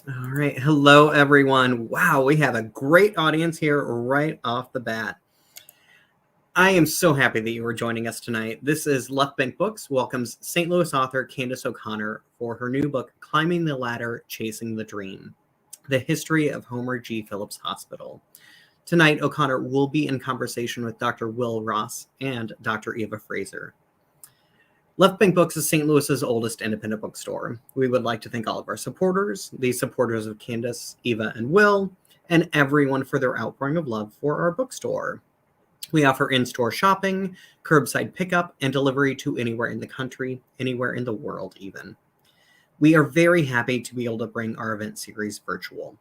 All right. Hello, everyone. Wow, we have a great audience here right off the bat. I am so happy that you are joining us tonight. This is Left Bank Books welcomes St. Louis author Candace O'Connor for her new book, Climbing the Ladder, Chasing the Dream, The History of Homer G. Phillips Hospital. Tonight, O'Connor will be in conversation with Dr. Will Ross and Dr. Eva Frazer. Left Bank Books is St. Louis's oldest independent bookstore. We would like to thank all of our supporters, the supporters of Candace, Eva, and Will, and everyone for their outpouring of love for our bookstore. We offer in-store shopping, curbside pickup, and delivery to anywhere in the country, anywhere in the world even. We are very happy to be able to bring our event series virtual.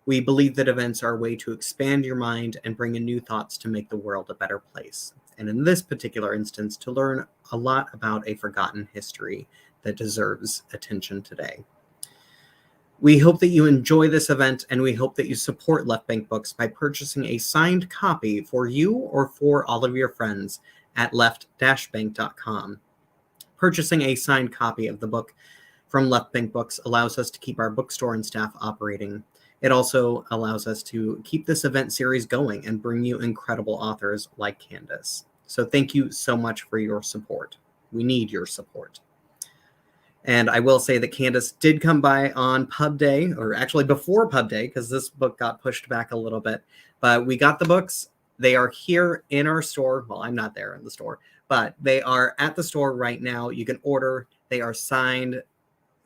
We believe that events are a way to expand your mind and bring in new thoughts to make the world a better place. And in this particular instance, to learn a lot about a forgotten history that deserves attention today. We hope that you enjoy this event, and we hope that you support Left Bank Books by purchasing a signed copy for you or for all of your friends at left-bank.com. Purchasing a signed copy of the book from Left Bank Books allows us to keep our bookstore and staff operating. It also allows us to keep this event series going and bring you incredible authors like Candace. So thank you so much for your support. We need your support. And I will say that Candace did come by on Pub Day, or actually before Pub Day, because this book got pushed back a little bit. But we got the books. They are here in our store. Well, I'm not there in the store, but they are at the store right now. You can order. They are signed.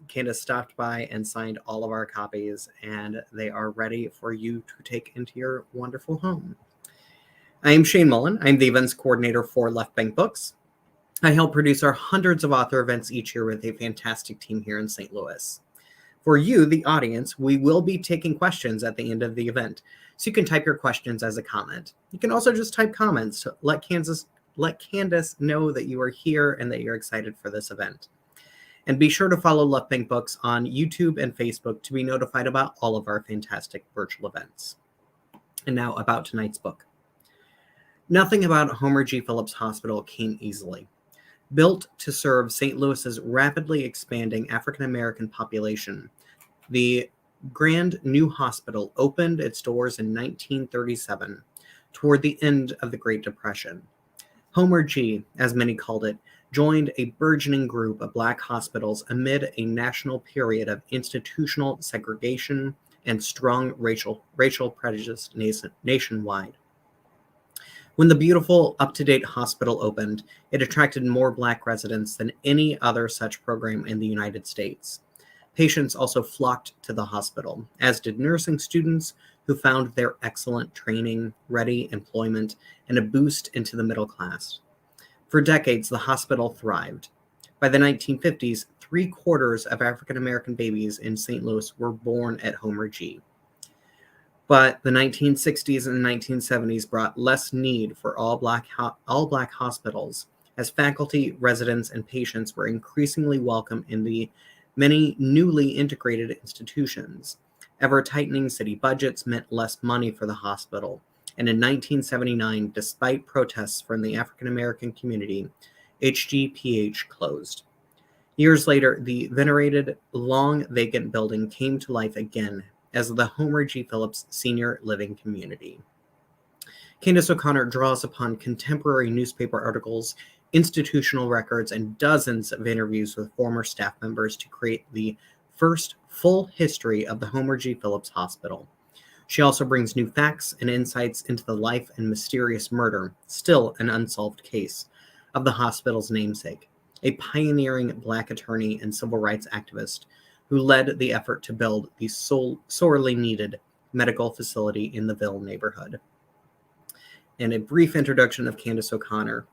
Candace stopped by and signed all of our copies, and they are ready for you to take into your wonderful home. I am Shane Mullen. I'm the events coordinator for Left Bank Books. I help produce our hundreds of author events each year with a fantastic team here in St. Louis. For you, the audience, we will be taking questions at the end of the event, so you can type your questions as a comment. You can also just type comments to let Candace know that you are here and that you're excited for this event. And be sure to follow Left Bank Books on YouTube and Facebook to be notified about all of our fantastic virtual events. And now about tonight's book. Nothing about Homer G. Phillips Hospital came easily. Built to serve St. Louis's rapidly expanding African-American population, the grand new hospital opened its doors in 1937, toward the end of the Great Depression. Homer G., as many called it, joined a burgeoning group of Black hospitals amid a national period of institutional segregation and strong racial prejudice nationwide. When the beautiful, up-to-date hospital opened, it attracted more Black residents than any other such program in the United States. Patients also flocked to the hospital, as did nursing students who found their excellent training, ready employment, and a boost into the middle class. For decades, the hospital thrived. By the 1950s, 3/4 of African-American babies in St. Louis were born at Homer G. But the 1960s and 1970s brought less need for all black hospitals, as faculty, residents, and patients were increasingly welcome in the many newly integrated institutions. Ever-tightening city budgets meant less money for the hospital. And in 1979, despite protests from the African-American community, HGPH closed. Years later, the venerated, long-vacant building came to life again as the Homer G. Phillips Senior Living Community. Candace O'Connor draws upon contemporary newspaper articles, institutional records, and dozens of interviews with former staff members to create the first full history of the Homer G. Phillips Hospital. She also brings new facts and insights into the life and mysterious murder, still an unsolved case, of the hospital's namesake, a pioneering Black attorney and civil rights activist who led the effort to build the sorely needed medical facility in the Ville neighborhood. And a brief introduction of Candace O'Connor.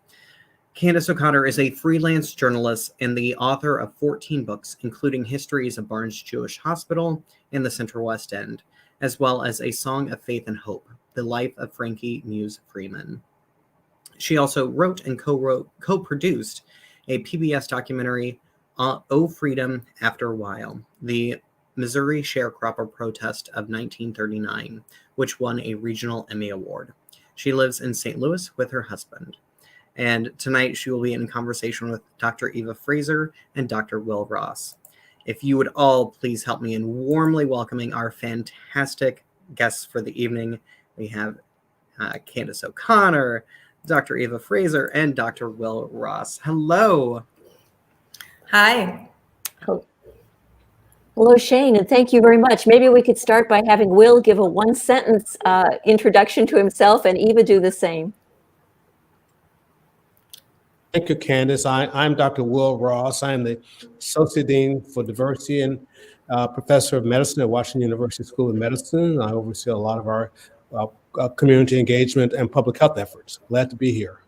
Candace O'Connor is a freelance journalist and the author of 14 books, including Histories of Barnes Jewish Hospital and the Central West End, as well as A Song of Faith and Hope, The Life of Frankie, Muse, Freeman. She also wrote and co-produced a PBS documentary, Oh Freedom After a While, the Missouri Sharecropper Protest of 1939, which won a regional Emmy Award. She lives in St. Louis with her husband. And tonight she will be in conversation with Dr. Eva Frazer and Dr. Will Ross. if you would all please help me in warmly welcoming our fantastic guests for the evening. We have Candace O'Connor, Dr. Eva Frazer, and Dr. Will Ross. Hello. Hi. Hello, Shane, and thank you very much. Maybe we could start by having Will give a one-sentence introduction to himself and Eva do the same. Thank you, Candace. I'm Dr. Will Ross. I'm the Associate Dean for Diversity and Professor of Medicine at Washington University School of Medicine. I oversee a lot of our community engagement and public health efforts. Glad to be here.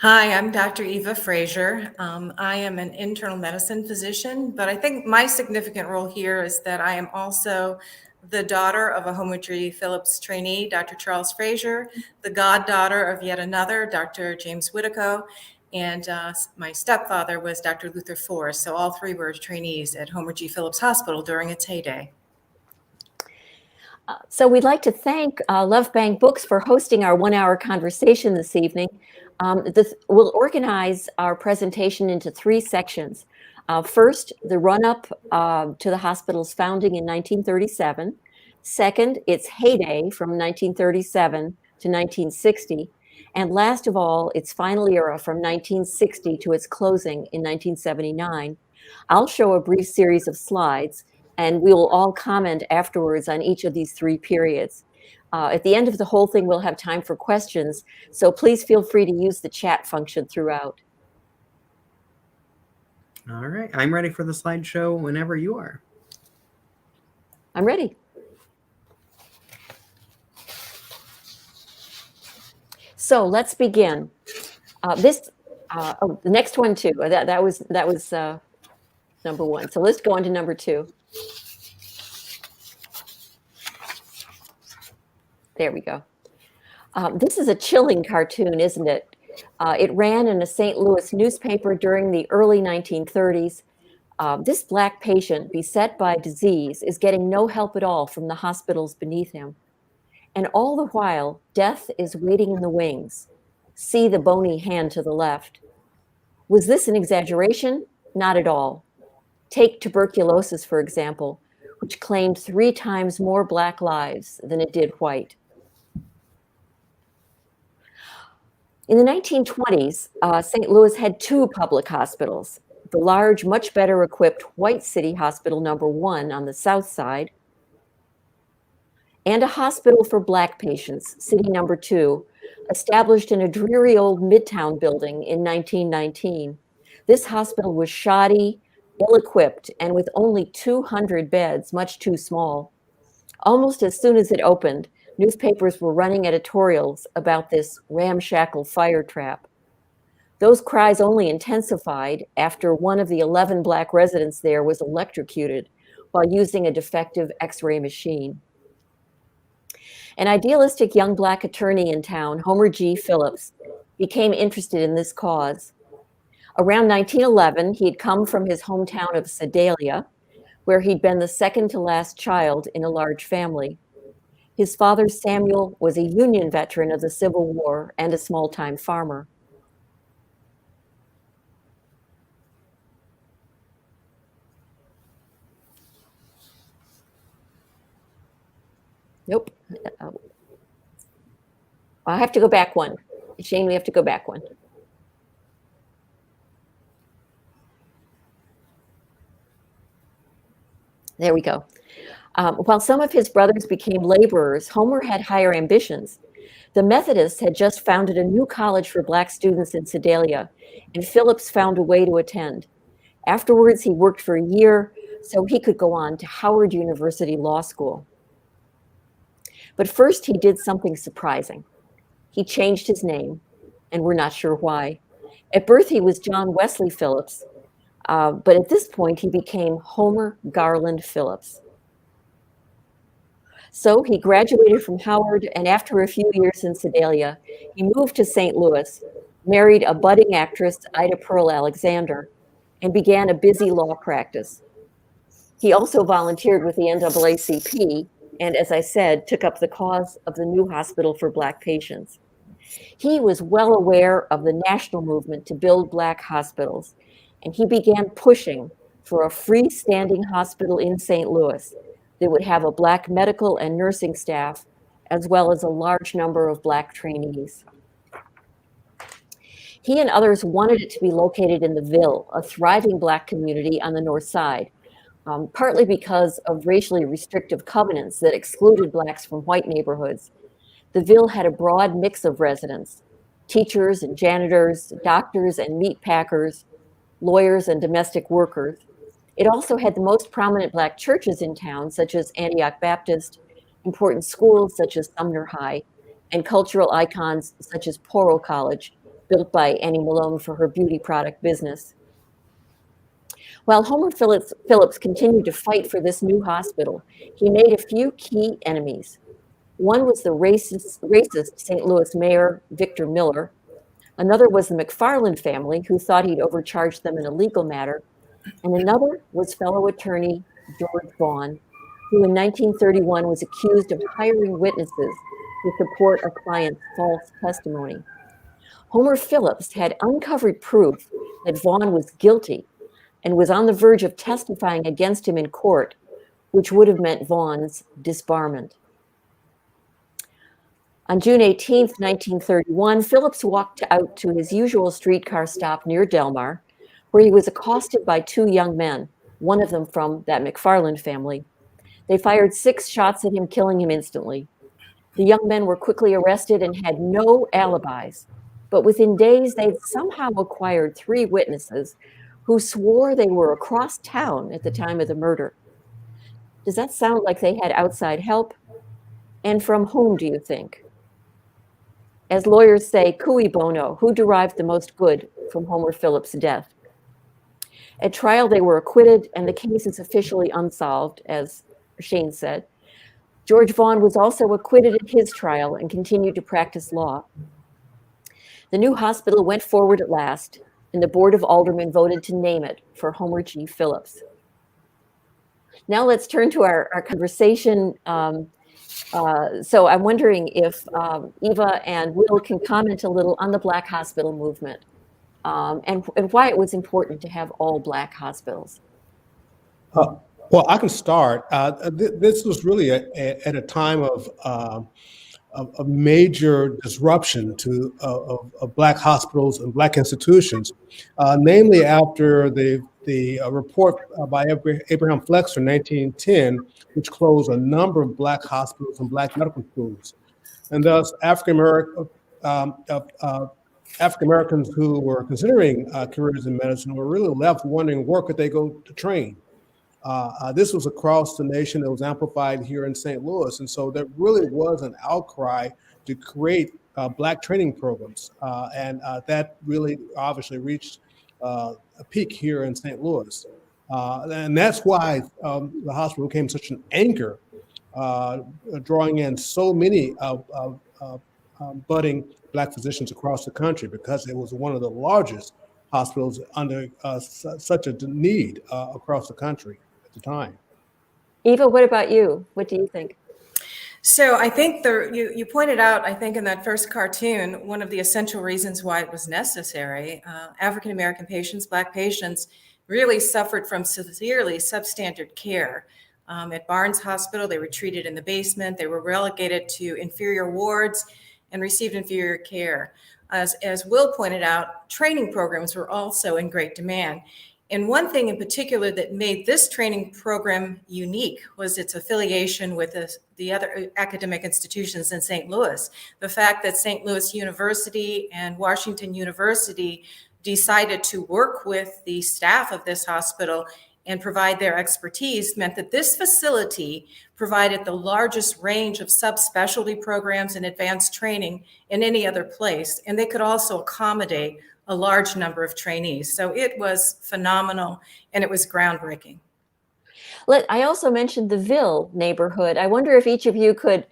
Hi, I'm Dr. Eva Frazer. I am an internal medicine physician, but I think my significant role here is that I am also the daughter of a Homer G. Phillips trainee, Dr. Charles Frazer, the goddaughter of yet another, Dr. James Whitaco, and my stepfather was Dr. Luther Forrest. So all three were trainees at Homer G. Phillips Hospital during its heyday. So we'd like to thank Love Bank Books for hosting our one-hour conversation this evening. We'll organize our presentation into three sections. First, the run-up to the hospital's founding in 1937. Second, its heyday from 1937 to 1960. And last of all, its final era from 1960 to its closing in 1979. I'll show a brief series of slides, and we will all comment afterwards on each of these three periods. At the end of the whole thing, we'll have time for questions, so please feel free to use the chat function throughout. All right, I'm ready for the slideshow whenever you are. I'm ready. So let's begin. The next one too. That was number one. So let's go on to number two. There we go. This is a chilling cartoon, isn't it? It ran in a St. Louis newspaper during the early 1930s. This Black patient, beset by disease, is getting no help at all from the hospitals beneath him. And all the while, death is waiting in the wings. See the bony hand to the left. Was this an exaggeration? Not at all. Take tuberculosis, for example, which claimed 3 times more Black lives than it did white. In the 1920s, St. Louis had 2 public hospitals, the large, much better equipped White City Hospital number 1 on the south side, and a hospital for Black patients, City number 2, established in a dreary old Midtown building in 1919. This hospital was shoddy, ill-equipped, and with only 200 beds, much too small. Almost as soon as it opened, newspapers were running editorials about this ramshackle fire trap. Those cries only intensified after one of the 11 Black residents there was electrocuted while using a defective X-ray machine. An idealistic young Black attorney in town, Homer G. Phillips, became interested in this cause. Around 1911, he had come from his hometown of Sedalia, where he'd been the second to last child in a large family. His father, Samuel, was a Union veteran of the Civil War and a small-time farmer. Nope. I have to go back one. Shane, we have to go back one. There we go. While some of his brothers became laborers, Homer had higher ambitions. The Methodists had just founded a new college for Black students in Sedalia, and Phillips found a way to attend. Afterwards, he worked for a year so he could go on to Howard University Law School. But first, he did something surprising. He changed his name, and we're not sure why. At birth, he was John Wesley Phillips, but at this point, he became Homer Garland Phillips. So he graduated from Howard, and after a few years in Sedalia, he moved to St. Louis, married a budding actress, Ida Pearl Alexander, and began a busy law practice. He also volunteered with the NAACP, and as I said, took up the cause of the new hospital for Black patients. He was well aware of the national movement to build Black hospitals, and he began pushing for a freestanding hospital in St. Louis that would have a Black medical and nursing staff, as well as a large number of Black trainees. He and others wanted it to be located in the Ville, a thriving Black community on the north side, partly because of racially restrictive covenants that excluded Blacks from white neighborhoods. The Ville had a broad mix of residents: teachers and janitors, doctors and meat packers, lawyers and domestic workers. It also had the most prominent Black churches in town, such as Antioch Baptist, important schools such as Sumner High, and cultural icons such as Poro College, built by Annie Malone for her beauty product business. While Homer Phillips continued to fight for this new hospital, he made a few key enemies. One was the racist St. Louis mayor, Victor Miller. Another was the McFarland family, who thought he'd overcharged them in a legal matter. And another was fellow attorney George Vaughn, who in 1931 was accused of hiring witnesses to support a client's false testimony. Homer Phillips had uncovered proof that Vaughn was guilty and was on the verge of testifying against him in court, which would have meant Vaughn's disbarment. On June 18, 1931, Phillips walked out to his usual streetcar stop near Delmar, where he was accosted by two young men, one of them from that McFarland family. They fired 6 shots at him, killing him instantly. The young men were quickly arrested and had no alibis, but within days they'd somehow acquired 3 witnesses who swore they were across town at the time of the murder. Does that sound like they had outside help? And from whom, do you think? As lawyers say, cui bono, who derived the most good from Homer Phillips' death? At trial, they were acquitted, and the case is officially unsolved, as Shane said. George Vaughn was also acquitted at his trial and continued to practice law. The new hospital went forward at last, and the Board of Aldermen voted to name it for Homer G. Phillips. Now let's turn to our conversation. So I'm wondering if Eva and Will can comment a little on the Black hospital movement and why it was important to have all Black hospitals. Well, I can start. This was really at a time of major disruption of Black hospitals and Black institutions, namely after the report by Abraham Flexner in 1910, which closed a number of Black hospitals and Black medical schools. And thus, African Americans who were considering careers in medicine were really left wondering where could they go to train. This was across the nation. It was amplified here in St. Louis. And so there really was an outcry to create Black training programs. And that really obviously reached a peak here in St. Louis. And that's why the hospital became such an anchor, drawing in so many budding Black physicians across the country, because it was one of the largest hospitals under such a need across the country at the time. Eva, what about you? What do you think? So I think you pointed out, I think in that first cartoon, one of the essential reasons why it was necessary. African-American patients, Black patients, really suffered from severely substandard care. At Barnes Hospital, they were treated in the basement. They were relegated to inferior wards and received inferior care. As Will pointed out, training programs were also in great demand. And one thing in particular that made this training program unique was its affiliation with the other academic institutions in St. Louis. The fact that St. Louis University and Washington University decided to work with the staff of this hospital and provide their expertise meant that this facility provided the largest range of subspecialty programs and advanced training in any other place. And they could also accommodate a large number of trainees. So it was phenomenal and it was groundbreaking. I also mentioned the Ville neighborhood. I wonder if each of you could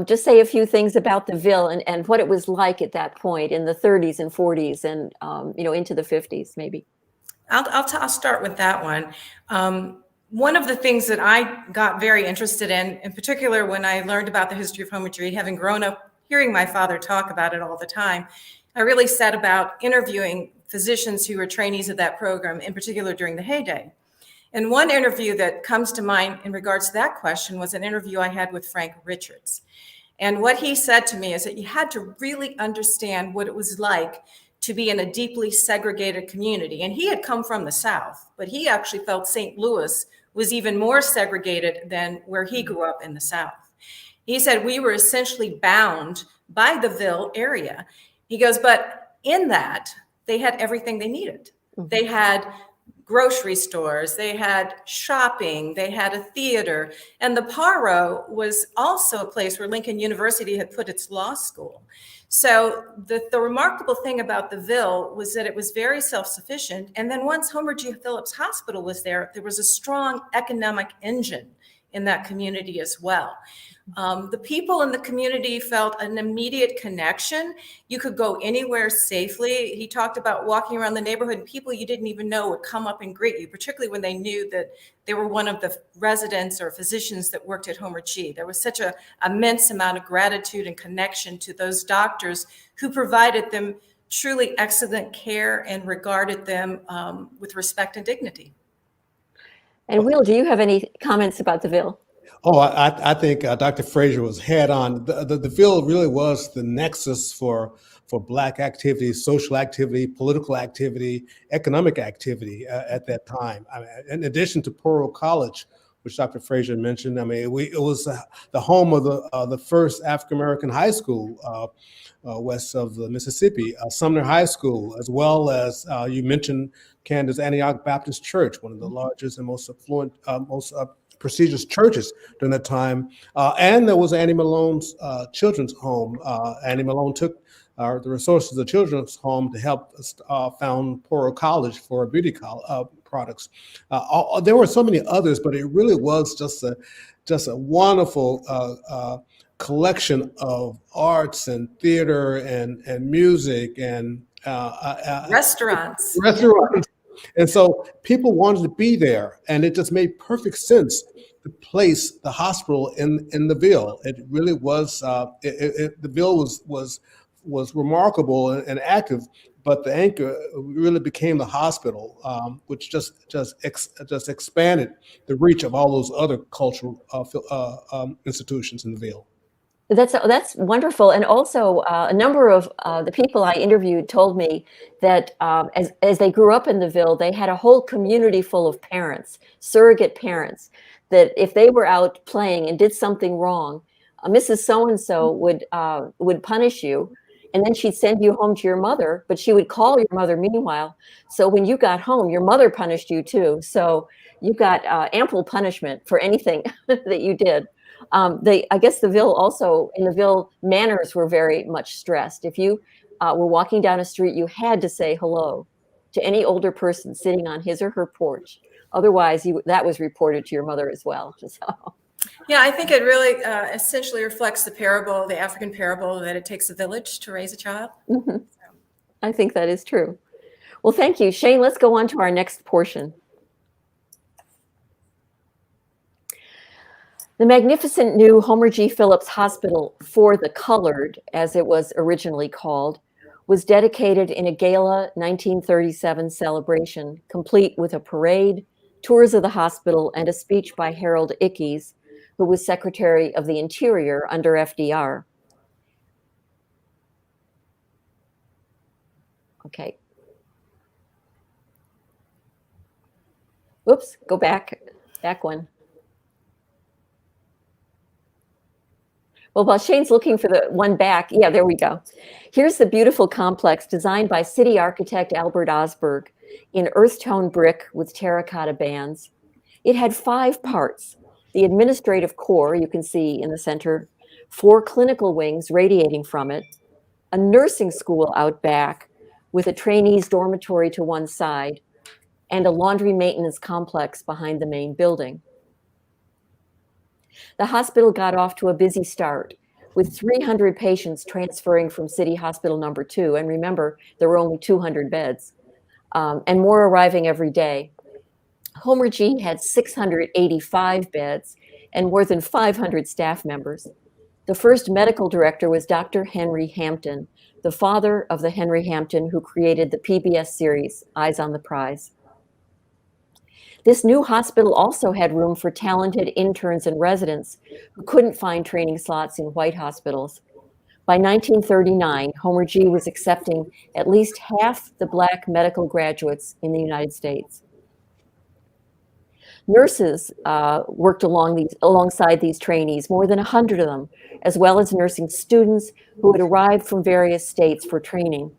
just say a few things about the Ville and what it was like at that point in the 30s and 40s and into the 50s, maybe. I'll start with that one. One of the things that I got very interested in particular, when I learned about the history of Homer G, having grown up hearing my father talk about it all the time, I really set about interviewing physicians who were trainees of that program, in particular during the heyday. And one interview that comes to mind in regards to that question was an interview I had with Frank Richards. And what he said to me is that you had to really understand what it was like to be in a deeply segregated community. And he had come from the South, but he actually felt St. Louis was even more segregated than where he grew up in the South. He said we were essentially bound by the Ville area. He goes, but in that, they had everything they needed. They had grocery stores, they had shopping, they had a theater, and the Paro was also a place where Lincoln University had put its law school. So the remarkable thing about the Ville was that it was very self-sufficient. And then once Homer G. Phillips Hospital was there, there was a strong economic engine in that community as well. The people in the community felt an immediate connection. You could go anywhere safely. He talked about walking around the neighborhood and people you didn't even know would come up and greet you, particularly when they knew that they were one of the residents or physicians that worked at Homer G. There was such an immense amount of gratitude and connection to those doctors who provided them truly excellent care and regarded them with respect and dignity. And Will, do you have any comments about the Ville? Oh, I think Dr. Frazer was head on. The Ville really was the nexus for Black activity, social activity, political activity, economic activity at that time. I mean, in addition to Pearl College, which Dr. Frazer mentioned, I mean, it was the home of the first African American high school west of the Mississippi, Sumner High School, as well as you mentioned Candace Antioch Baptist Church, one of the largest and most affluent, prestigious churches during that time. And there was Annie Malone's children's home. Annie Malone took the resources of the children's home to help found Pearl College for beauty products. There were so many others, but it really was just a wonderful collection of arts and theater and music and Restaurants. And so people wanted to be there, and it just made perfect sense to place the hospital in the Ville. It really was. The Ville was remarkable and active, but the anchor really became the hospital, which just expanded the reach of all those other cultural institutions in the Ville. That's wonderful. And also a number of the people I interviewed told me that as they grew up in the Ville, they had a whole community full of parents, surrogate parents, that if they were out playing and did something wrong, Mrs. So-and-so would punish you, and then she'd send you home to your mother, but she would call your mother meanwhile. So when you got home, your mother punished you too. So you got ample punishment for anything that you did. I guess the Ville also, in the Ville, manners were very much stressed. If you were walking down a street, you had to say hello to any older person sitting on his or her porch. Otherwise, that was reported to your mother as well. So. Yeah, I think it really essentially reflects the parable, the African parable, that it takes a village to raise a child. Mm-hmm. I think that is true. Well, thank you. Shane, let's go on to our next portion. The magnificent new Homer G. Phillips Hospital for the Colored, as it was originally called, was dedicated in a gala 1937 celebration, complete with a parade, tours of the hospital, and a speech by Harold Ickes, who was Secretary of the Interior under FDR. Okay. Whoops, go back one. Well, while Shane's looking for the one back, yeah, there we go. Here's the beautiful complex designed by city architect Albert Osberg in earth tone brick with terracotta bands. It had 5 parts: the administrative core, you can see in the center, 4 clinical wings radiating from it, a nursing school out back with a trainees dormitory to one side, and a laundry maintenance complex behind the main building. The hospital got off to a busy start, with 300 patients transferring from City Hospital number 2. And remember, there were only 200 beds, and more arriving every day. Homer G had 685 beds and more than 500 staff members. The first medical director was Dr. Henry Hampton, the father of the Henry Hampton who created the PBS series, Eyes on the Prize. This new hospital also had room for talented interns and residents who couldn't find training slots in white hospitals. By 1939, Homer G. was accepting at least half the Black medical graduates in the United States. Nurses worked alongside these trainees, more than 100 of them, as well as nursing students who had arrived from various states for training.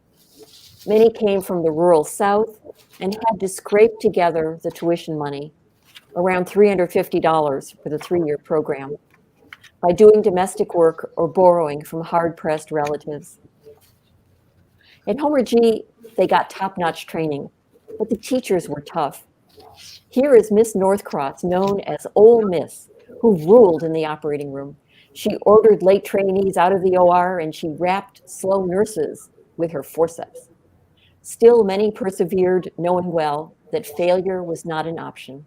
Many came from the rural South and had to scrape together the tuition money, around $350 for the 3-year program, by doing domestic work or borrowing from hard-pressed relatives. At Homer G, they got top-notch training, but the teachers were tough. Here is Miss Northcross, known as Ole Miss, who ruled in the operating room. She ordered late trainees out of the OR, and she wrapped slow nurses with her forceps. Still, many persevered, knowing well that failure was not an option.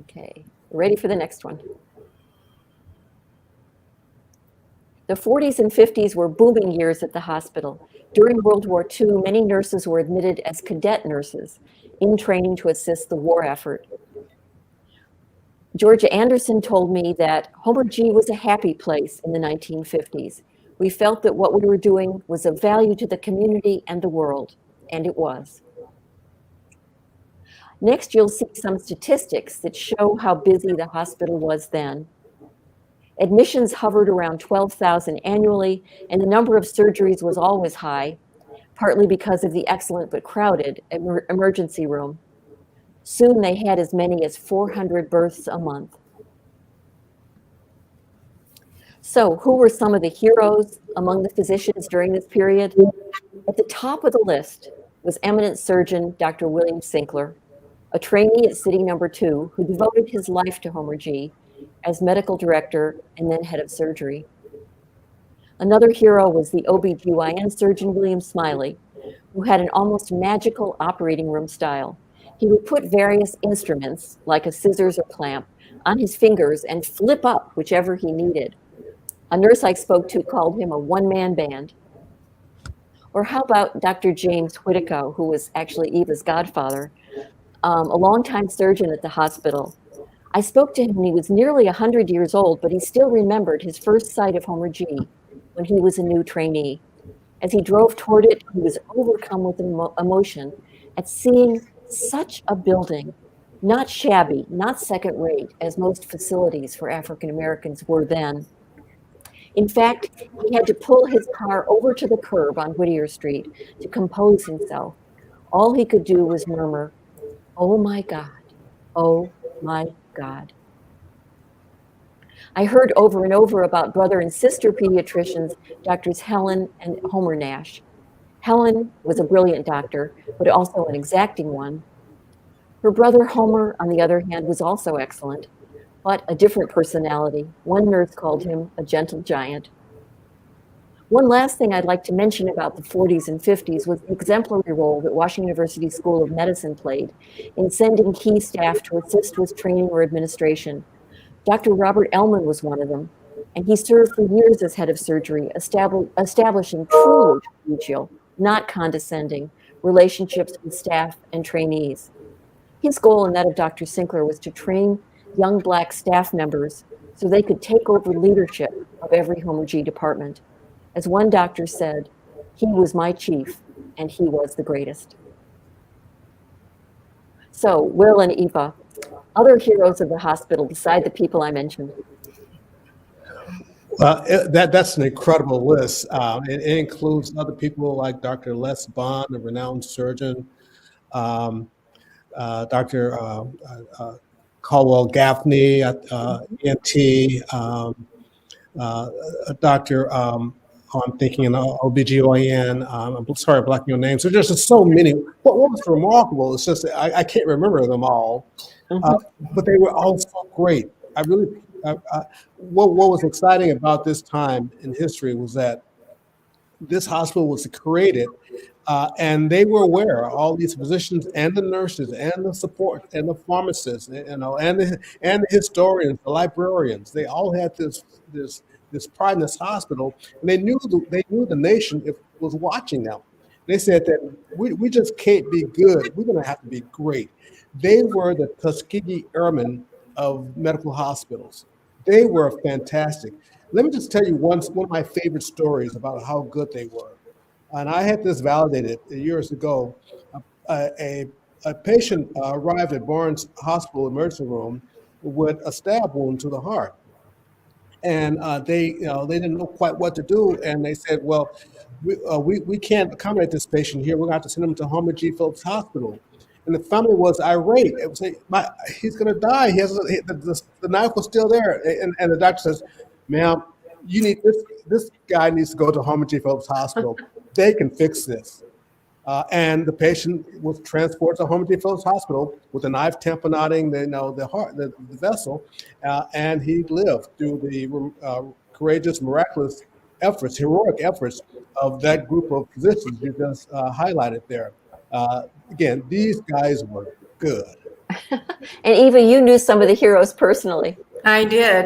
Okay, ready for the next one. The 40s and 50s were booming years at the hospital. During World War II, many nurses were admitted as cadet nurses in training to assist the war effort. Georgia Anderson told me that Homer G was a happy place in the 1950s. We felt that what we were doing was of value to the community and the world, and it was. Next, you'll see some statistics that show how busy the hospital was then. Admissions hovered around 12,000 annually, and the number of surgeries was always high, partly because of the excellent but crowded emergency room. Soon they had as many as 400 births a month. So, who were some of the heroes among the physicians during this period? At the top of the list was eminent surgeon Dr. William Sinkler, a trainee at City Number 2 who devoted his life to Homer G as medical director and then head of surgery. Another hero was the OBGYN surgeon William Smiley, who had an almost magical operating room style. He would put various instruments, like a scissors or clamp, on his fingers and flip up whichever he needed. A nurse I spoke to called him a one-man band. Or how about Dr. James Whitaco, who was actually Eva's godfather, a longtime surgeon at the hospital. I spoke to him when he was nearly 100 years old, but he still remembered his first sight of Homer G when he was a new trainee. As he drove toward it, he was overcome with emotion at seeing such a building, not shabby, not second rate, as most facilities for African Americans were then. In fact, he had to pull his car over to the curb on Whittier Street to compose himself. All he could do was murmur, "Oh my God, oh my God." I heard over and over about brother and sister pediatricians, Doctors Helen and Homer Nash. Helen was a brilliant doctor, but also an exacting one. Her brother Homer, on the other hand, was also excellent, but a different personality. One nurse called him a gentle giant. One last thing I'd like to mention about the 40s and 50s was the exemplary role that Washington University School of Medicine played in sending key staff to assist with training or administration. Dr. Robert Ellman was one of them, and he served for years as head of surgery, establishing truly collegial, not condescending, relationships with staff and trainees. His goal and that of Dr. Sinkler was to train young Black staff members so they could take over leadership of every Homer G department. As one doctor said, "He was my chief, and he was the greatest." So, Will and Eva, other heroes of the hospital beside the people I mentioned. That's an incredible list. It includes other people like Dr. Les Bond, a renowned surgeon, Dr. Caldwell Gaffney, ENT, Dr. I'm thinking an OBGYN. I'm sorry, I'm blacking your names. There's just so many. What was remarkable is just I can't remember them all, but they were all so great. What was exciting about this time in history was that this hospital was created, and they were aware, all these physicians and the nurses and the support and the pharmacists, and the historians, the librarians. They all had this pride in this hospital, and they knew the nation. was watching them. They said that we just can't be good. We're going to have to be great. They were the Tuskegee Airmen of medical hospitals. They were fantastic. Let me just tell you one of my favorite stories about how good they were. And I had this validated years ago. A patient arrived at Barnes Hospital emergency room with a stab wound to the heart. And they didn't know quite what to do. And they said, well, we can't accommodate this patient here. We're going to have to send him to Homer G. Phillips Hospital. And the family was irate. It was like, he's going to die. The knife was still there. And the doctor says, ma'am, you need this guy needs to go to Homer G. Phillips Hospital. They can fix this. And the patient was transported to Homer G. Phillips Hospital with a knife tamponading the vessel, and he lived through the courageous, miraculous efforts, heroic efforts of that group of physicians you just highlighted there. Again, these guys were good. And Eva, you knew some of the heroes personally. I did.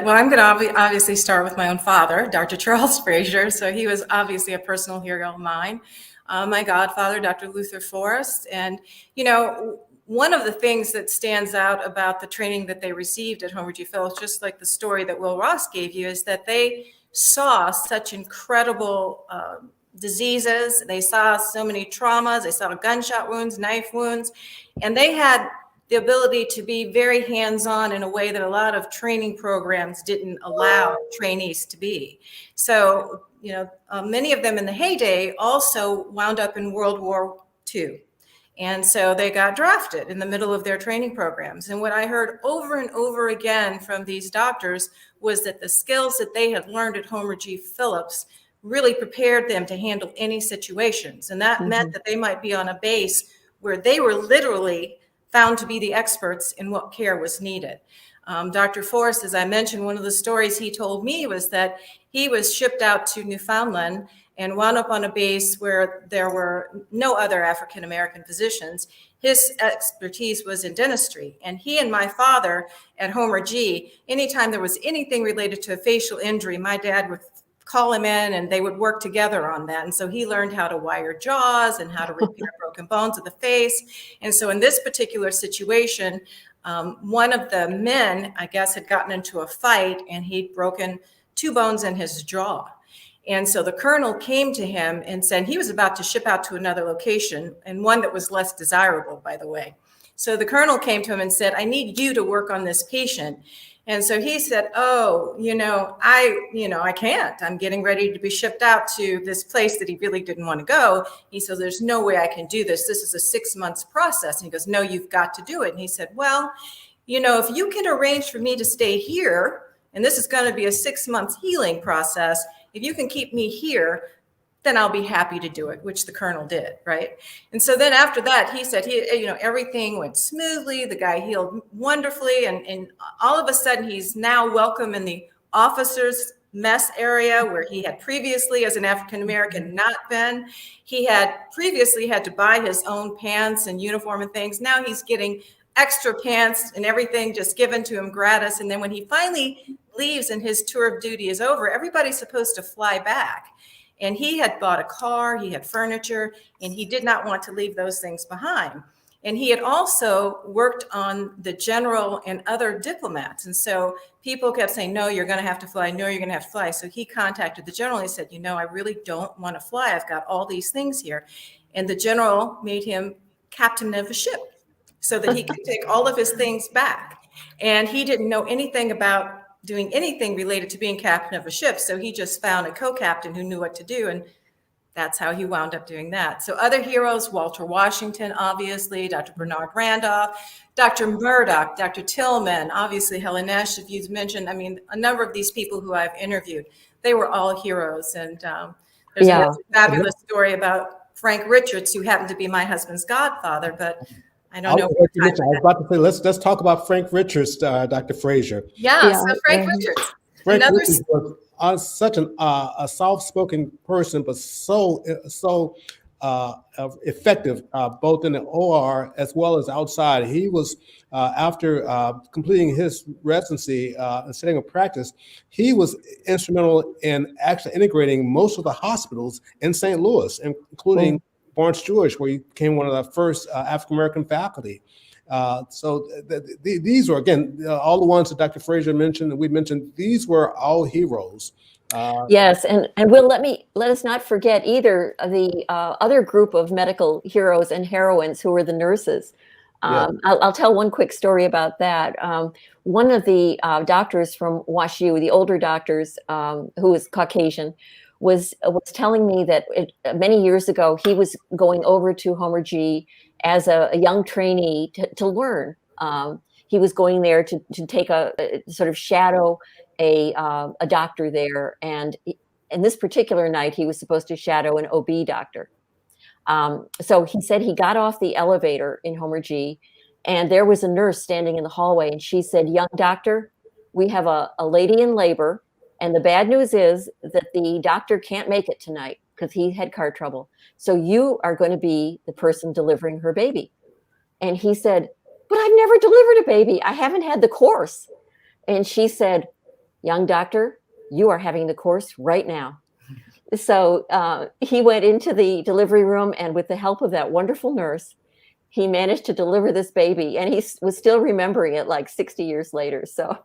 Well, I'm going to obviously start with my own father, Dr. Charles Frazer. So he was obviously a personal hero of mine. My godfather, Dr. Luther Forrest. And, one of the things that stands out about the training that they received at Homer G. Phillips, just like the story that Will Ross gave you, is that they saw such incredible diseases. They saw so many traumas. They saw gunshot wounds, knife wounds, and they had the ability to be very hands-on in a way that a lot of training programs didn't allow trainees to be. So, many of them in the heyday also wound up in World War II. And so they got drafted in the middle of their training programs. And what I heard over and over again from these doctors was that the skills that they had learned at Homer G. Phillips really prepared them to handle any situations. And that meant that they might be on a base where they were literally found to be the experts in what care was needed. Dr. Forrest, as I mentioned, one of the stories he told me was that he was shipped out to Newfoundland and wound up on a base where there were no other African-American physicians. His expertise was in dentistry. And he and my father at Homer G, anytime there was anything related to a facial injury, my dad would call him in and they would work together on that. And so he learned how to wire jaws and how to repair broken bones of the face. And so in this particular situation, one of the men, I guess, had gotten into a fight and he'd broken 2 bones in his jaw. And so the colonel came to him and said he was about to ship out to another location, and one that was less desirable, by the way. So the colonel came to him and said, I need you to work on this patient. And so he said, I can't. I'm getting ready to be shipped out to this place that he really didn't want to go. He said, there's no way I can do this. This is a 6 months process. And he goes, no, you've got to do it. And he said, well, if you can arrange for me to stay here, and this is going to be a 6 months healing process, if you can keep me here, then I'll be happy to do it, which the colonel did, right? And so then after that, he said, everything went smoothly. The guy healed wonderfully. And all of a sudden, he's now welcome in the officers' mess area where he had previously, as an African-American, not been. He had previously had to buy his own pants and uniform and things. Now he's getting extra pants and everything just given to him gratis. And then when he finally leaves and his tour of duty is over, everybody's supposed to fly back. And he had bought a car, he had furniture, and he did not want to leave those things behind. And he had also worked on the general and other diplomats. And so people kept saying, no, you're going to have to fly. No, you're going to have to fly. So he contacted the general. He said, I really don't want to fly. I've got all these things here. And the general made him captain of a ship so that he could take all of his things back. And he didn't know anything about doing anything related to being captain of a ship. So he just found a co-captain who knew what to do. And that's how he wound up doing that. So other heroes, Walter Washington, obviously, Dr. Bernard Randolph, Dr. Murdoch, Dr. Tillman, obviously Helen Nash, if you've mentioned, a number of these people who I've interviewed, they were all heroes. And there's a fabulous story about Frank Richards, who happened to be my husband's godfather, but I don't know. I was about to say, let's talk about Frank Richards, Dr. Frazer. So Frank Richards. Frank Richards was such a soft-spoken person, but so effective, both in the OR as well as outside. He was, after completing his residency and setting up practice, he was instrumental in actually integrating most of the hospitals in St. Louis, including Barnes-Jewish, where he became one of the first African-American faculty. These were, again, all the ones that Dr. Frazer mentioned and we mentioned, these were all heroes. Yes, and Will, let us not forget either the other group of medical heroes and heroines who were the nurses. I'll tell one quick story about that. One of the doctors from WashU, the older doctors, who was Caucasian, was telling me that many years ago he was going over to Homer G as a young trainee to learn. He was going there to take a sort of shadow a doctor there, and in this particular night he was supposed to shadow an OB doctor. So he said he got off the elevator in Homer G, and there was a nurse standing in the hallway, and she said, "Young doctor, we have a lady in labor, and the bad news is that the doctor can't make it tonight because he had car trouble. So you are going to be the person delivering her baby." And he said, "But I've never delivered a baby. I haven't had the course." And she said, "Young doctor, you are having the course right now." So he went into the delivery room, and with the help of that wonderful nurse, he managed to deliver this baby, and he was still remembering it like 60 years later. So.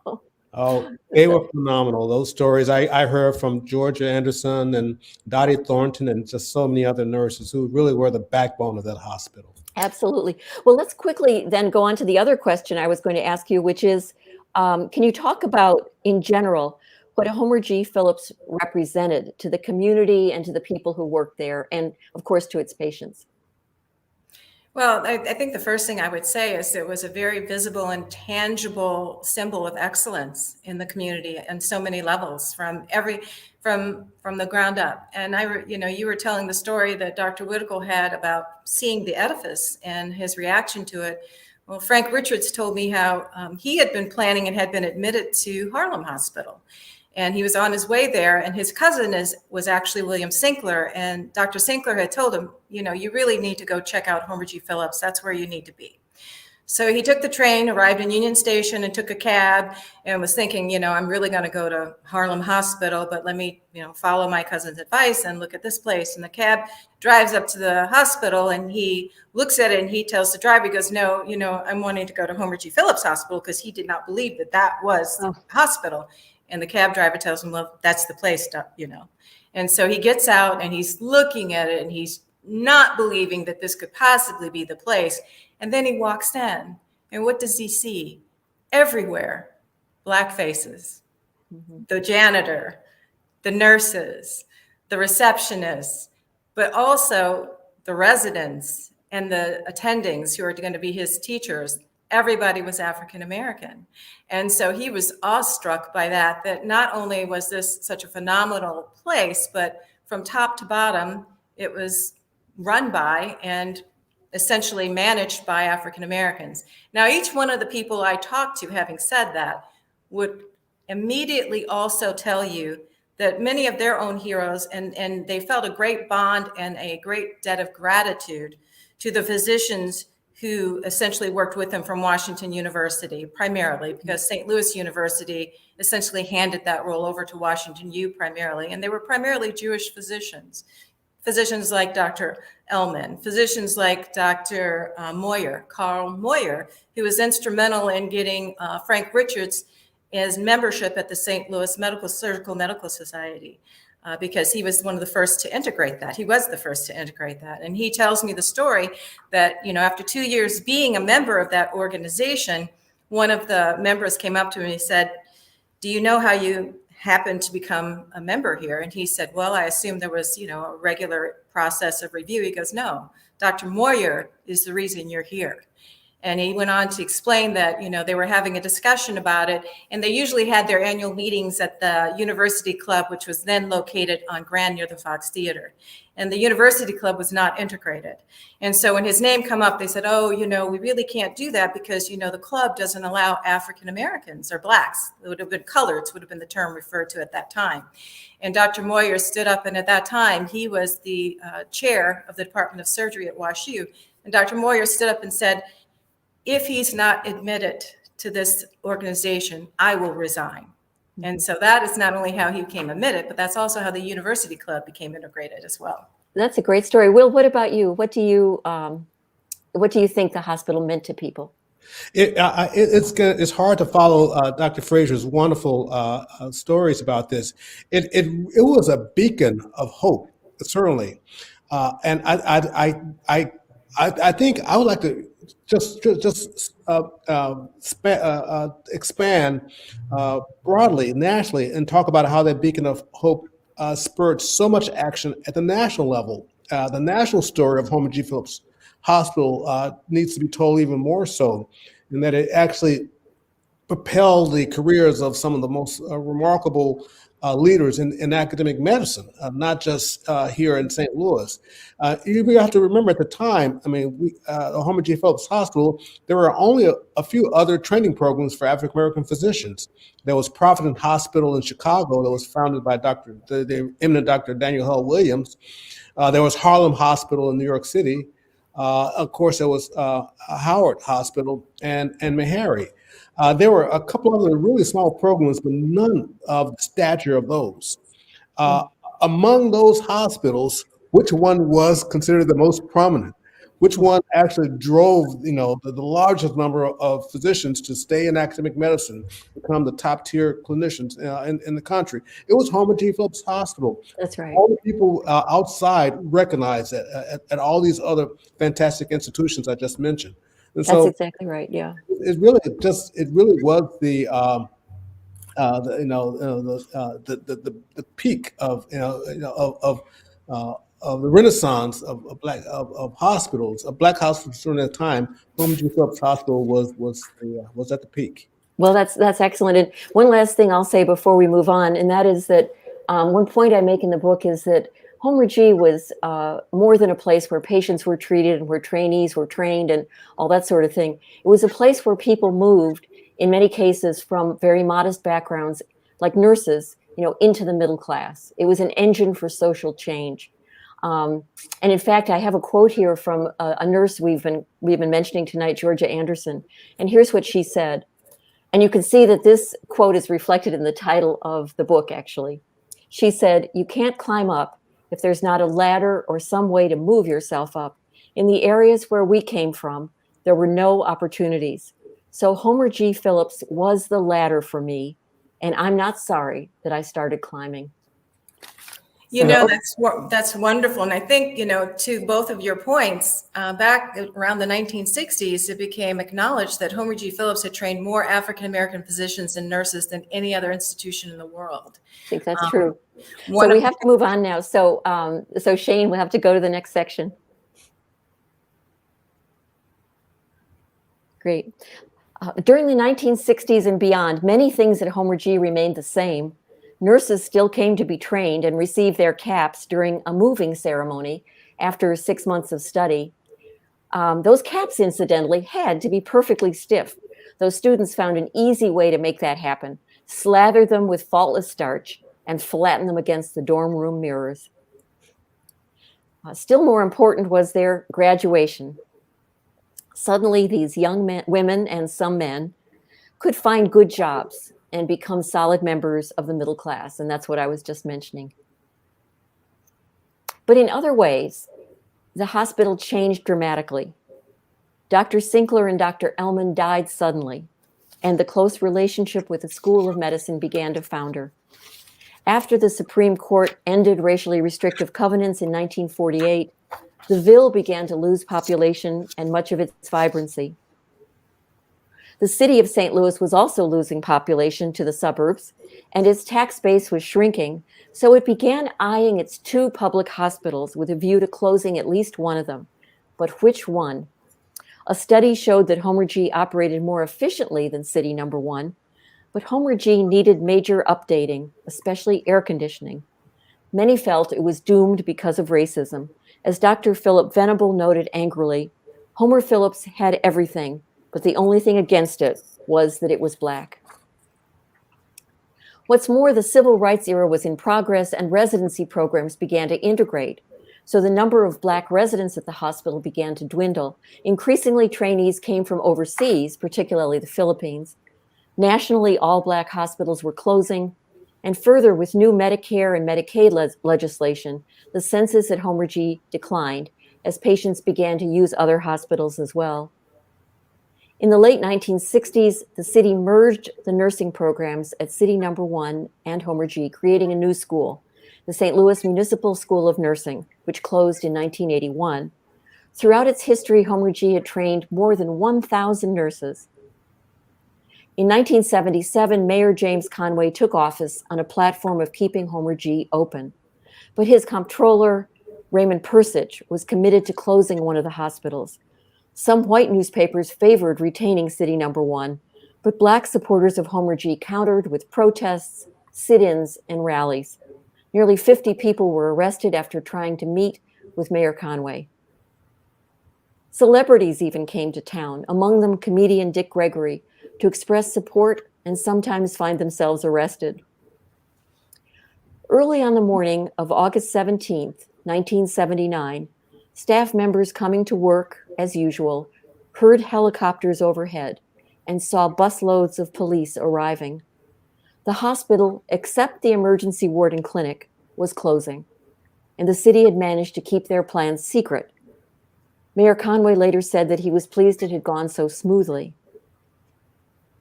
Oh, they were phenomenal. Those stories I heard from Georgia Anderson and Dottie Thornton and just so many other nurses who really were the backbone of that hospital. Absolutely. Well, let's quickly then go on to the other question I was going to ask you, which is, can you talk about, in general, what Homer G. Phillips represented to the community and to the people who worked there, and of course to its patients? Well, I think the first thing I would say is it was a very visible and tangible symbol of excellence in the community on so many levels, from the ground up. And you were telling the story that Dr. Whitticle had about seeing the edifice and his reaction to it. Well, Frank Richards told me how he had been planning and had been admitted to Harlem Hospital. And he was on his way there, and his cousin was actually William Sinkler. And Dr. Sinkler had told him, you really need to go check out Homer G. Phillips. That's where you need to be. So he took the train, arrived in Union Station, and took a cab, and was thinking, I'm really going to go to Harlem Hospital, but let me, follow my cousin's advice and look at this place. And the cab drives up to the hospital, and he looks at it, and he tells the driver, he goes, "No, I'm wanting to go to Homer G. Phillips Hospital," because he did not believe that was the hospital. And the cab driver tells him, "Well, that's the place, And so he gets out, and he's looking at it, and he's not believing that this could possibly be the place. And then he walks in, and what does he see? Everywhere, Black faces. Mm-hmm. The janitor, the nurses, the receptionists, but also the residents and the attendings who are going to be his teachers. Everybody was African American. And so he was awestruck by that not only was this such a phenomenal place, but from top to bottom, it was run by and essentially managed by African Americans. Now, each one of the people I talked to, having said that, would immediately also tell you that many of their own heroes, and they felt a great bond and a great debt of gratitude to the physicians who essentially worked with them from Washington University, primarily, because St. Louis University essentially handed that role over to Washington U primarily, and they were primarily Jewish physicians. Physicians like Dr. Ellman, physicians like Dr. Moyer, Carl Moyer, who was instrumental in getting Frank Richards his membership at the St. Louis Surgical Medical Society, because he was one of the first to integrate that. He was the first to integrate that. And he tells me the story that, after 2 years being a member of that organization, one of the members came up to him and he said, "Do you know how you happened to become a member here?" And he said, "Well, I assumed there was, a regular process of review." He goes, "No, Dr. Moyer is the reason you're here." And he went on to explain that, they were having a discussion about it, and they usually had their annual meetings at the University Club, which was then located on Grand near the Fox Theater. And the University Club was not integrated. And so when his name come up, they said, oh, we really can't do that because, the club doesn't allow African Americans or Blacks. It would have been coloreds, would have been the term referred to at that time. And Dr. Moyer stood up, and at that time, he was the chair of the Department of Surgery at WashU. And Dr. Moyer stood up and said, if he's not admitted to this organization, I will resign. And so that is not only how he became admitted, but that's also how the University Club became integrated as well. That's a great story. Will, what about you? What do you think the hospital meant to people? It's hard to follow Dr. Frazer's wonderful stories about this. It was a beacon of hope, certainly, and I think I would like to just expand broadly, nationally, and talk about how that beacon of hope spurred so much action at the national level. The national story of Homer G. Phillips Hospital needs to be told even more so, in that it actually propelled the careers of some of the most remarkable leaders in academic medicine, not just here in St. Louis. You have to remember at the time, the Homer G. Phillips Hospital, there were only a few other training programs for African-American physicians. There was Providence Hospital in Chicago that was founded by the eminent Dr. Daniel Hull Williams. There was Harlem Hospital in New York City. Of course, there was Howard Hospital and Meharry. There were a couple other really small programs, but none of the stature of those. Among those hospitals, which one was considered the most prominent? Which one actually drove, the largest number of physicians to stay in academic medicine, become the top tier clinicians in the country? It was Homer G. Phillips Hospital. That's right. All the people outside recognize that at all these other fantastic institutions I just mentioned. And that's exactly right. Yeah. It really was the peak of the renaissance of hospitals, of Black hospitals during that time. Homer G. Phillips Hospital was at the peak. Well, that's excellent. And one last thing I'll say before we move on, and that is that one point I make in the book is that Homer G was more than a place where patients were treated and where trainees were trained and all that sort of thing. It was a place where people moved, in many cases, from very modest backgrounds, like nurses, into the middle class. It was an engine for social change. And in fact, I have a quote here from a nurse we've been mentioning tonight, Georgia Anderson. And here's what she said. And you can see that this quote is reflected in the title of the book, actually. She said, "You can't climb up if there's not a ladder or some way to move yourself up. In the areas where we came from, there were no opportunities. So Homer G. Phillips was the ladder for me, and I'm not sorry that I started climbing." That's wonderful. And I think, to both of your points, back around the 1960s, it became acknowledged that Homer G. Phillips had trained more African-American physicians and nurses than any other institution in the world. I think that's true. So we have to move on now. So Shane, we'll have to go to the next section. Great. During the 1960s and beyond, many things at Homer G remained the same. Nurses still came to be trained and received their caps during a moving ceremony after 6 months of study. Those caps, incidentally, had to be perfectly stiff. Those students found an easy way to make that happen. Slather them with faultless starch and flatten them against the dorm room mirrors. Still more important was their graduation. Suddenly, these young women and some men could find good jobs and become solid members of the middle class. And that's what I was just mentioning. But in other ways, the hospital changed dramatically. Dr. Sinkler and Dr. Ellman died suddenly, and the close relationship with the School of Medicine began to founder. After the Supreme Court ended racially restrictive covenants in 1948, the Ville began to lose population and much of its vibrancy. The city of St. Louis was also losing population to the suburbs, and its tax base was shrinking, so it began eyeing its 2 public hospitals with a view to closing at least one of them. But which one? A study showed that Homer G operated more efficiently than City Number 1, but Homer G needed major updating, especially air conditioning. Many felt it was doomed because of racism. As Dr. Philip Venable noted angrily, Homer Phillips had everything, but the only thing against it was that it was Black. What's more, the civil rights era was in progress and residency programs began to integrate. So the number of Black residents at the hospital began to dwindle. Increasingly, trainees came from overseas, particularly the Philippines. Nationally, all Black hospitals were closing. And further, with new Medicare and Medicaid legislation, the census at Homer G declined as patients began to use other hospitals as well. In the late 1960s, the city merged the nursing programs at City Number 1 and Homer G, creating a new school, the St. Louis Municipal School of Nursing, which closed in 1981. Throughout its history, Homer G had trained more than 1,000 nurses. In 1977, Mayor James Conway took office on a platform of keeping Homer G open. But his comptroller, Raymond Persich, was committed to closing one of the hospitals. Some white newspapers favored retaining City Number 1, but Black supporters of Homer G countered with protests, sit-ins, and rallies. Nearly 50 people were arrested after trying to meet with Mayor Conway. Celebrities even came to town, among them comedian Dick Gregory, to express support and sometimes find themselves arrested. Early on the morning of August 17th, 1979, staff members coming to work, as usual, heard helicopters overhead and saw busloads of police arriving. The hospital, except the emergency ward and clinic, was closing, and the city had managed to keep their plans secret. Mayor Conway later said that he was pleased it had gone so smoothly.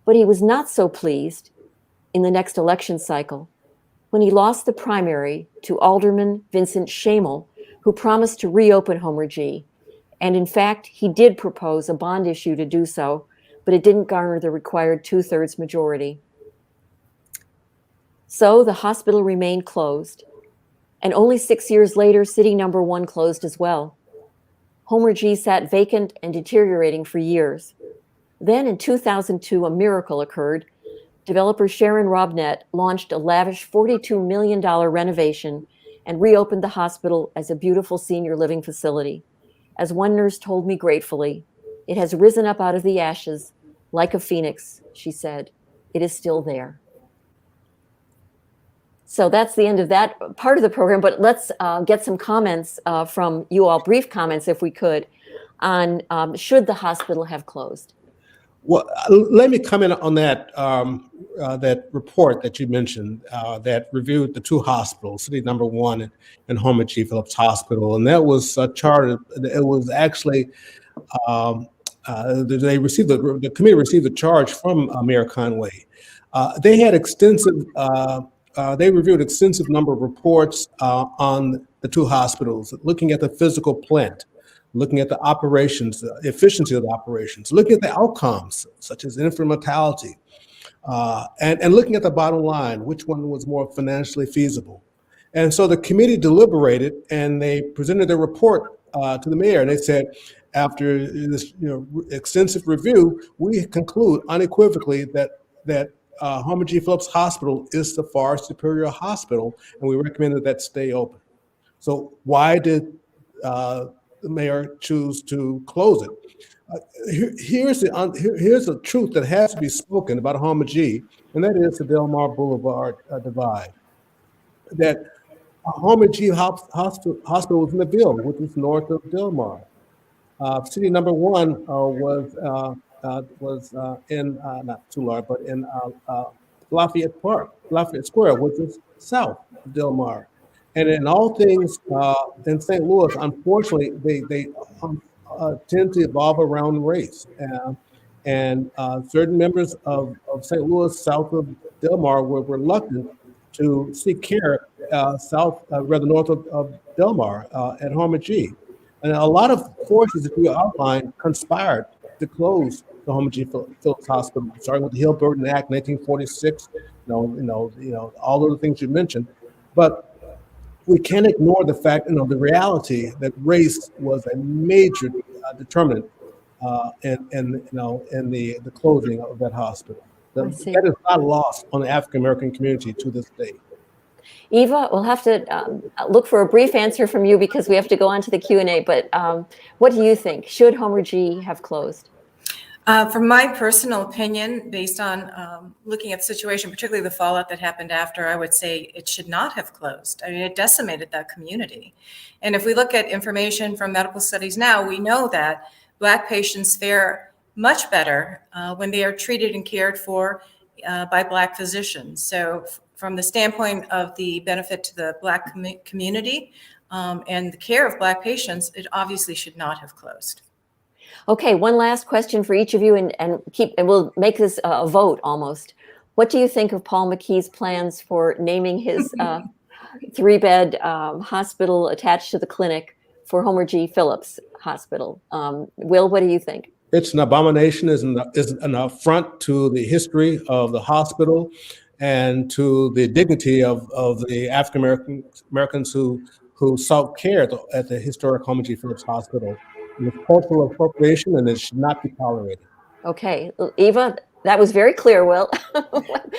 But he was not so pleased in the next election cycle when he lost the primary to Alderman Vincent Shamel, who promised to reopen Homer G. And in fact, he did propose a bond issue to do so, but it didn't garner the required 2/3 majority. So the hospital remained closed. And only 6 years later, City Number 1 closed as well. Homer G sat vacant and deteriorating for years. Then in 2002, a miracle occurred. Developer Sharon Robnett launched a lavish $42 million renovation and reopened the hospital as a beautiful senior living facility. As one nurse told me gratefully, "It has risen up out of the ashes like a phoenix," she said. "It is still there." So that's the end of that part of the program, but let's get some comments from you all, brief comments if we could, on should the hospital have closed? Well, let me comment on that that report that you mentioned that reviewed the two hospitals, City Number 1 and Homer G. Phillips Hospital, and that was charted. It was actually they received the committee received a charge from Mayor Conway. They had extensive. They reviewed extensive number of reports on the two hospitals, looking at the physical plant, looking at the operations, the efficiency of the operations, looking at the outcomes, such as infant mortality, and looking at the bottom line, which one was more financially feasible. And so the committee deliberated, and they presented their report to the mayor, and they said, after this extensive review, we conclude unequivocally that Homer G. Phillips Hospital is the far superior hospital, and we recommend that stay open. So why did the mayor choose to close it? Here's the truth that has to be spoken about Homer G., and that is the Del Mar Boulevard divide. That Homer G. Hospital was in the Ville, which is north of Del Mar. City Number 1 was in not Tulare, but in Lafayette Square, which is south of Del Mar. And in all things in St. Louis, unfortunately, they tend to evolve around race. And certain members of St. Louis, south of Del Mar, were reluctant to seek care north of Del Mar at Homer G. And a lot of forces that you outlined conspired to close the Homer G. Phillips Hospital, starting with the Hill-Burton Act, 1946. All of the things you mentioned, but we can't ignore the fact, the reality that race was a major determinant in the closing of that hospital. I see. That is not lost on the African American community to this day. Eva, we'll have to look for a brief answer from you because we have to go on to the Q&A. But what do you think? Should Homer G have closed? From my personal opinion, based on looking at the situation, particularly the fallout that happened after, I would say it should not have closed. I mean, it decimated that community. And if we look at information from medical studies now, we know that Black patients fare much better when they are treated and cared for by Black physicians. So from the standpoint of the benefit to the Black community and the care of Black patients, it obviously should not have closed. Okay, one last question for each of you, and we'll make this a vote almost. What do you think of Paul McKee's plans for naming his 3-bed hospital attached to the clinic for Homer G. Phillips Hospital? Will, what do you think? It's an abomination, is an affront to the history of the hospital and to the dignity of the African Americans who sought care at the historic Homer G. Phillips Hospital. It's cultural appropriation, and it should not be tolerated. Okay, Eva, that was very clear, Will.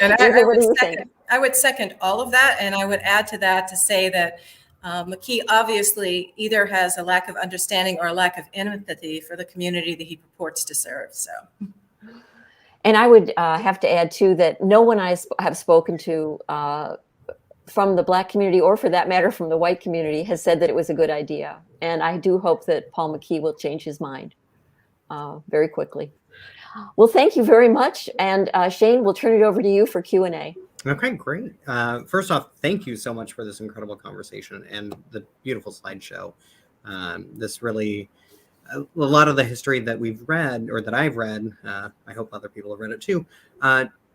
And I would second all of that, and I would add to that to say that McKee obviously either has a lack of understanding or a lack of empathy for the community that he purports to serve. So, and I would have to add too that no one I have spoken to from the Black community, or for that matter from the white community, has said that it was a good idea. And I do hope that Paul McKee will change his mind very quickly. Well, thank you very much. And Shane, we'll turn it over to you for Q&A. Okay, great. First off, thank you so much for this incredible conversation and the beautiful slideshow. This really, a lot of the history that we've read, or that I've read, I hope other people have read it too,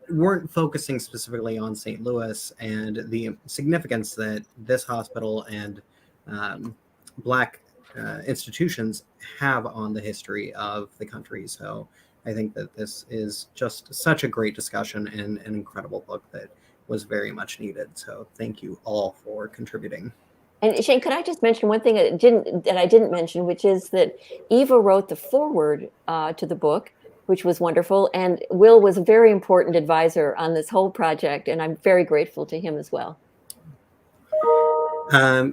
weren't focusing specifically on St. Louis and the significance that this hospital and Black institutions have on the history of the country. So I think that this is just such a great discussion and an incredible book that was very much needed. So thank you all for contributing. And Shane, could I just mention one thing that I didn't mention, which is that Eva wrote the foreword to the book, which was wonderful. And Will was a very important advisor on this whole project, and I'm very grateful to him as well.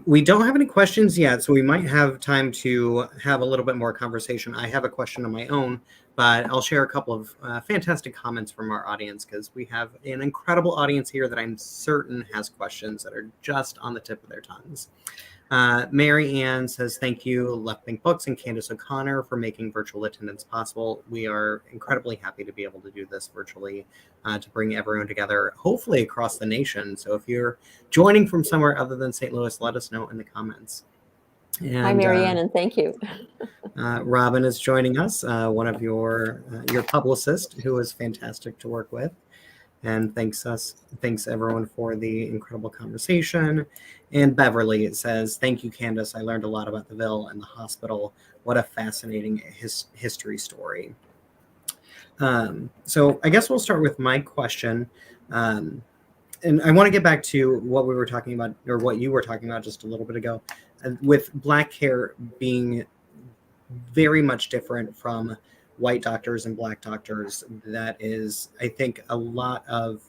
We don't have any questions yet, so we might have time to have a little bit more conversation. I have a question of my own, but I'll share a couple of fantastic comments from our audience, because we have an incredible audience here that I'm certain has questions that are just on the tip of their tongues. Mary Ann says, thank you, Left Bank Books and Candace O'Connor, for making virtual attendance possible. We are incredibly happy to be able to do this virtually to bring everyone together, hopefully across the nation. So if you're joining from somewhere other than St. Louis, let us know in the comments. And, hi, Mary Ann, and thank you. Robin is joining us, one of your publicist, who is fantastic to work with. And thanks everyone for the incredible conversation. And Beverly says, thank you, Candace. I learned a lot about the Ville and the hospital. What a fascinating history story. So I guess we'll start with my question. And I want to get back to what we were talking about, or what you were talking about just a little bit ago, with Black care being very much different from white doctors and Black doctors. That is, I think, a lot of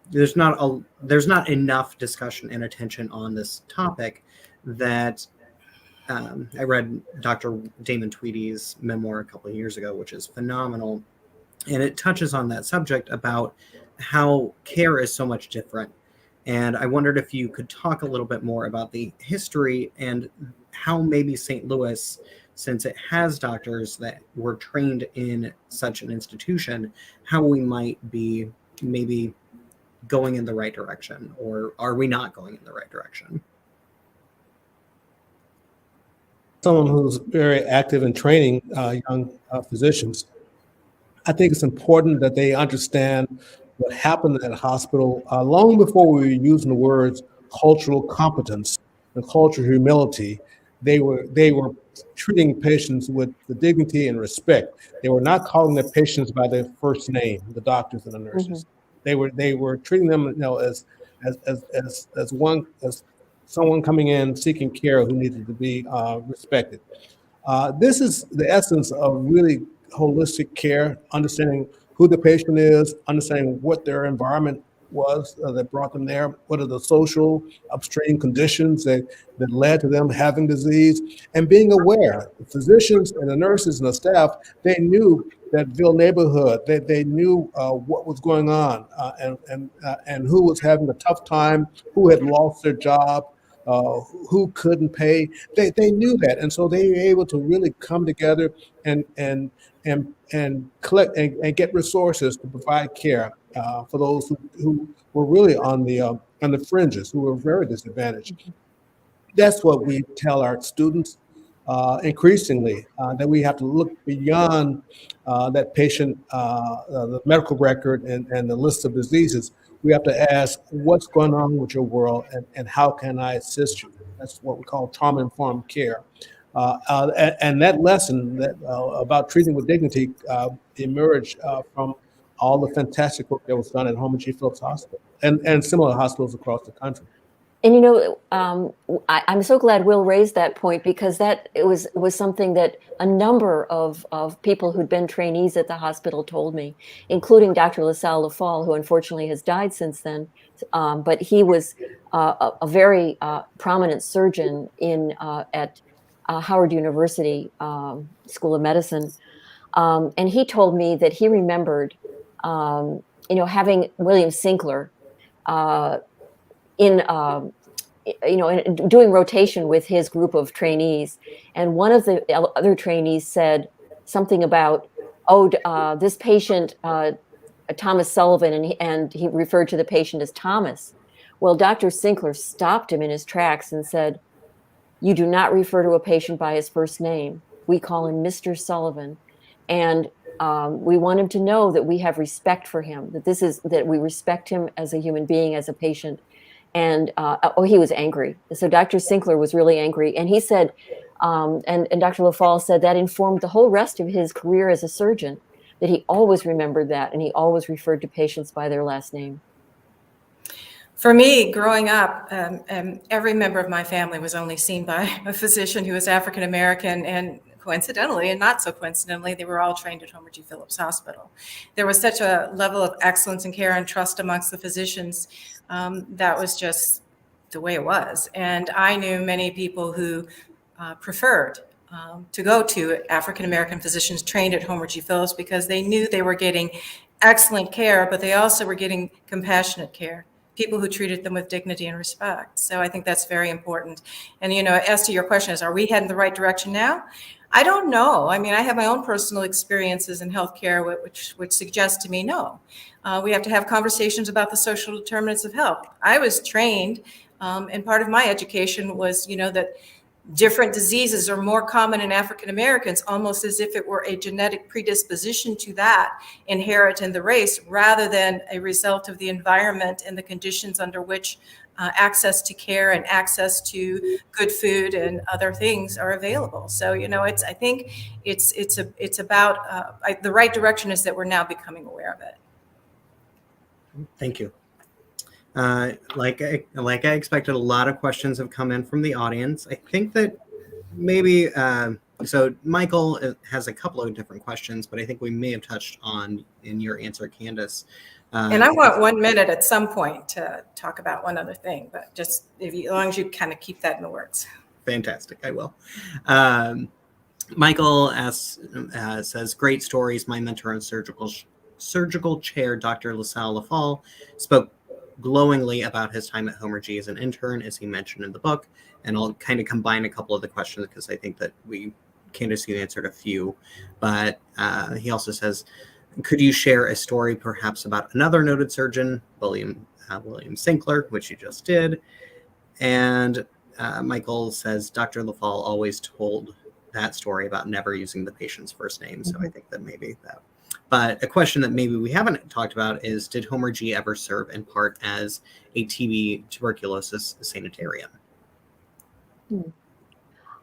there's not enough discussion and attention on this topic. That I read Dr. Damon Tweedy's memoir a couple of years ago, which is phenomenal, and it touches on that subject about how care is so much different. And I wondered if you could talk a little bit more about the history and how maybe St. Louis, since it has doctors that were trained in such an institution, how we might be maybe going in the right direction, or are we not going in the right direction? Someone who's very active in training young physicians, I think it's important that they understand what happened at the hospital long before we were using the words cultural competence and cultural humility. They were treating patients with the dignity and respect. They were not calling their patients by their first name, the doctors and the nurses. Mm-hmm. They were treating them, as someone coming in seeking care who needed to be respected. This is the essence of really holistic care, understanding who the patient is, understanding what their environment was that brought them there, what are the social upstream conditions that led to them having disease, and being aware. The physicians and the nurses and the staff, they knew that Ville neighborhood, they knew what was going on and who was having a tough time, who had lost their job, who couldn't pay. They knew that, and so they were able to really come together and collect and get resources to provide care for those who were really on the fringes, who were very disadvantaged. That's what we tell our students increasingly, that we have to look beyond that patient, the medical record and the list of diseases. We have to ask, what's going on with your world and how can I assist you? That's what we call trauma-informed care. And that lesson that about treating with dignity emerged from all the fantastic work that was done at Homer G. Phillips Hospital and similar hospitals across the country. And I'm so glad Will raised that point, because it was something that a number of people who'd been trainees at the hospital told me, including Dr. LaSalle Lafall, who unfortunately has died since then. But he was a very prominent surgeon at Howard University School of Medicine, and he told me that he remembered, having William Sinkler doing rotation with his group of trainees, and one of the other trainees said something about, this patient, Thomas Sullivan, and he referred to the patient as Thomas. Well, Dr. Sinkler stopped him in his tracks and said, "You do not refer to a patient by his first name. We call him Mr. Sullivan, and we want him to know that we have respect for him, that we respect him as a human being, as a patient." And he was angry. So Dr. Sinkler was really angry, and he said, and Dr. Lafall said that informed the whole rest of his career as a surgeon, that he always remembered that, and he always referred to patients by their last name. For me, growing up, every member of my family was only seen by a physician who was African American, and coincidentally, and not so coincidentally, they were all trained at Homer G. Phillips Hospital. There was such a level of excellence and care and trust amongst the physicians. That was just the way it was. And I knew many people who preferred to go to African American physicians trained at Homer G. Phillips, because they knew they were getting excellent care, but they also were getting compassionate care, people who treated them with dignity and respect. So I think that's very important. And, as to your question is, are we heading the right direction now? I don't know. I mean, I have my own personal experiences in healthcare, which suggest to me, no. We have to have conversations about the social determinants of health. I was trained, and part of my education was, that different diseases are more common in African Americans, almost as if it were a genetic predisposition to that inherent in the race, rather than a result of the environment and the conditions under which access to care and access to good food and other things are available. So, I think it's about the right direction is that we're now becoming aware of it. Thank you. Like I expected, a lot of questions have come in from the audience. I think that maybe, so Michael has a couple of different questions, but I think we may have touched on in your answer, Candace. And I want 1 minute at some point to talk about one other thing, but just as long as you kind of keep that in the works. Fantastic, I will. Michael says, great stories. My mentor on surgical chair, Dr. LaSalle Lafall, spoke glowingly about his time at Homer G as an intern, as he mentioned in the book. And I'll kind of combine a couple of the questions because I think that Candace, you answered a few. But he also says, could you share a story perhaps about another noted surgeon, William Sinkler, which you just did? And Michael says, Dr. Lafall always told that story about never using the patient's first name. So I think that maybe that. But a question that maybe we haven't talked about is, did Homer G ever serve in part as a TB tuberculosis sanitarium?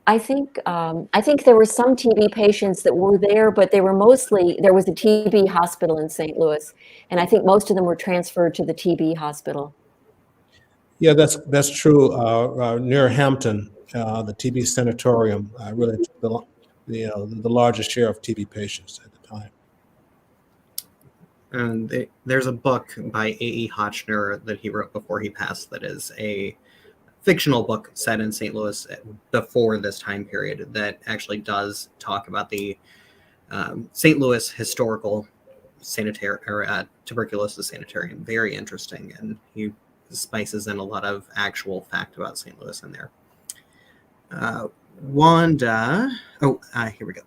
I think there were some TB patients that were there, but there was a TB hospital in St. Louis, and I think most of them were transferred to the TB hospital. Yeah, that's true. Near Hampton, the TB sanatorium really took the largest share of TB patients at the time. And there's a book by A.E. Hotchner that he wrote before he passed that is a fictional book set in St. Louis before this time period that actually does talk about the St. Louis historical sanitary or tuberculosis sanitarium. Very interesting, and he spices in a lot of actual fact about St. Louis in there. Wanda, here we go.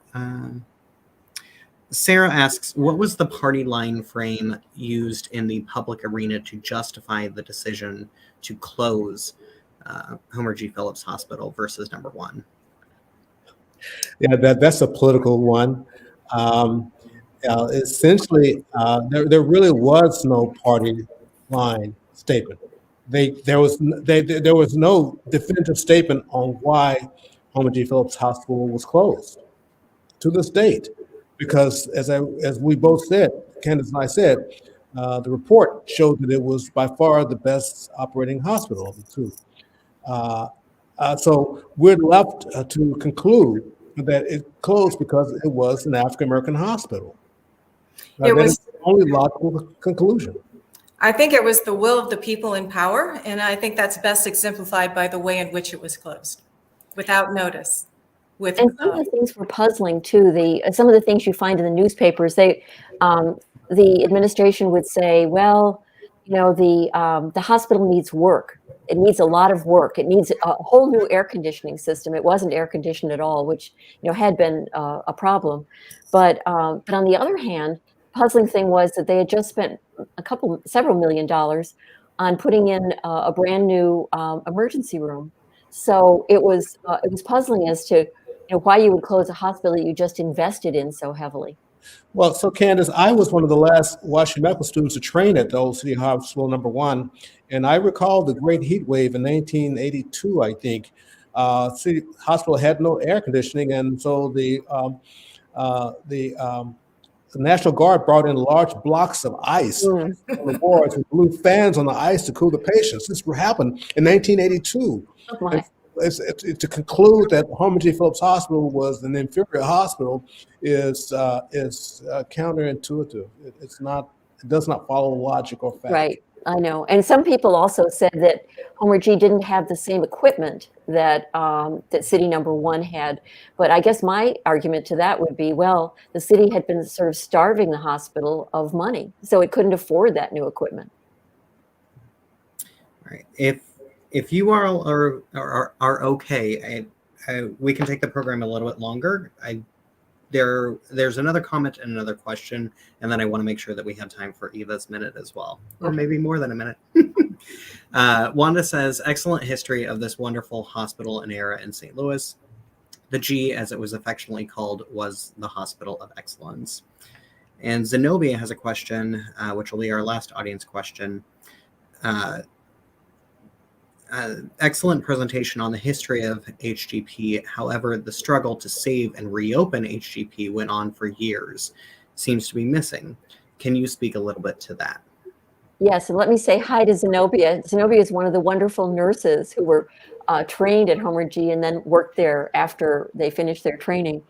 Sarah asks, what was the party line frame used in the public arena to justify the decision to close Homer G. Phillips Hospital versus number one? Yeah, that's a political one. Essentially, there really was no party line statement. There was no definitive statement on why Homer G. Phillips Hospital was closed to this date, because as we both said, Candace and I said, the report showed that it was by far the best operating hospital of the two. So we're left to conclude that it closed because it was an African American hospital. That is the only logical conclusion. I think it was the will of the people in power, and I think that's best exemplified by the way in which it was closed, without notice. And some of the things were puzzling too. Some of the things you find in the newspapers, the administration would say, well, the hospital needs work. It needs a lot of work. It needs a whole new air conditioning system. It wasn't air conditioned at all, which had been a problem. But on the other hand, puzzling thing was that they had just spent several $1 million on putting in a brand new emergency room. So it was puzzling as to why you would close a hospital that you just invested in so heavily. Well, so Candace, I was one of the last Washington medical students to train at the Old City Hospital number one, and I recall the great heat wave in 1982. I think City Hospital had no air conditioning, and so the National Guard brought in large blocks of ice on the wards and blew fans on the ice to cool the patients. This happened in 1982. Oh to conclude that Homer G. Phillips Hospital was an inferior hospital is counterintuitive. It does not follow logic or fact. Right, I know. And some people also said that Homer G. didn't have the same equipment that city number one had. But I guess my argument to that would be, well, the city had been sort of starving the hospital of money, so it couldn't afford that new equipment. Right. If you all are okay, we can take the program a little bit longer. There's another comment and another question, and then I want to make sure that we have time for Eva's minute as well, or maybe more than a minute. Wanda says, excellent history of this wonderful hospital and era in St. Louis. The G, as it was affectionately called, was the Hospital of Excellence. And Zenobia has a question, which will be our last audience question. Excellent presentation on the history of HGP. However, the struggle to save and reopen HGP went on for years. Seems to be missing. Can you speak a little bit to that? Yes, and let me say hi to Zenobia. Zenobia is one of the wonderful nurses who were trained at Homer G and then worked there after they finished their training.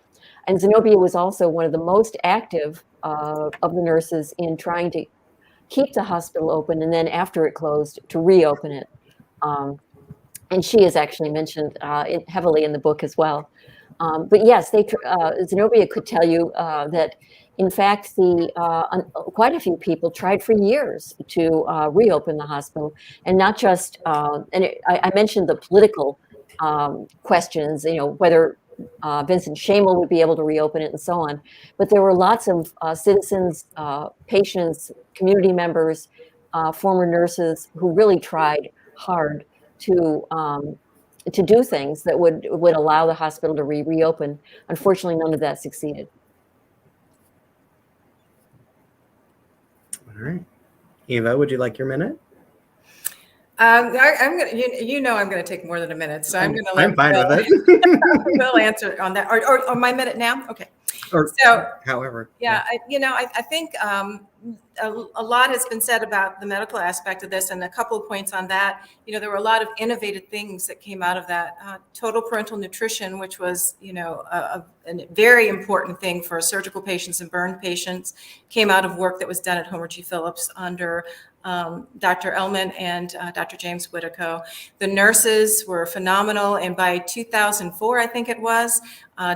And Zenobia was also one of the most active of the nurses in trying to keep the hospital open, and then after it closed, to reopen it. And she is actually mentioned heavily in the book as well. But yes, Zenobia could tell you that, in fact, quite a few people tried for years to reopen the hospital, and not just. I mentioned the political questions, whether Vincent Shamel would be able to reopen it and so on. But there were lots of citizens, patients, community members, former nurses who really tried hard to do things that would allow the hospital to reopen. Unfortunately, none of that succeeded. All right. Eva, would you like your minute? I'm gonna, I'm gonna take more than a minute, so I'm gonna let I'm fine Will, with it. Will answer on that, or my minute now. Okay. Or So however. yeah, I think a lot has been said about the medical aspect of this, and a couple of points on that. There were a lot of innovative things that came out of that. Total parental nutrition, which was, a very important thing for surgical patients and burn patients, came out of work that was done at Homer G. Phillips under Dr. Ellman and Dr. James Whitaco. The nurses were phenomenal, and by 2004, I think it was,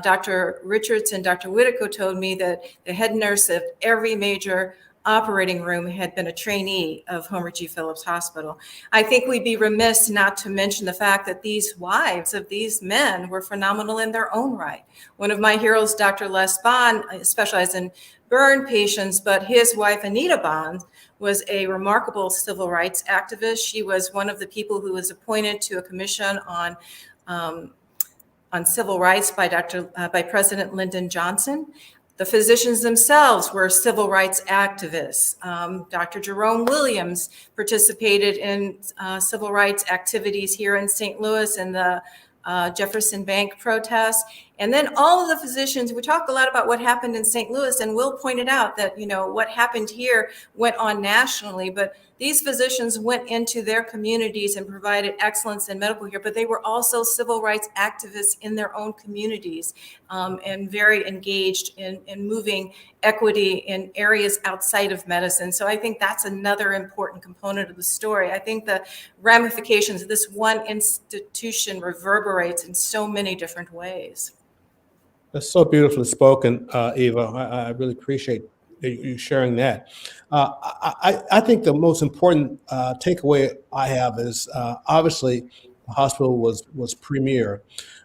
Dr. Richards and Dr. Whitaco told me that the head nurse of every major operating room had been a trainee of Homer G. Phillips Hospital. I think we'd be remiss not to mention the fact that these wives of these men were phenomenal in their own right. One of my heroes, Dr. Les Bond, specialized in burn patients, but his wife, Anita Bond, was a remarkable civil rights activist. She was one of the people who was appointed to a commission on civil rights by President Lyndon Johnson. The physicians themselves were civil rights activists. Dr. Jerome Williams participated in civil rights activities here in St. Louis in the Jefferson Bank protests. And then all of the physicians, we talk a lot about what happened in St. Louis, and Will pointed out that, what happened here went on nationally, but these physicians went into their communities and provided excellence in medical care, but they were also civil rights activists in their own communities, and very engaged in moving equity in areas outside of medicine. So I think that's another important component of the story. I think the ramifications of this one institution reverberates in so many different ways. That's so beautifully spoken, Eva. I really appreciate you sharing that. I think the most important takeaway I have is obviously the hospital was premier,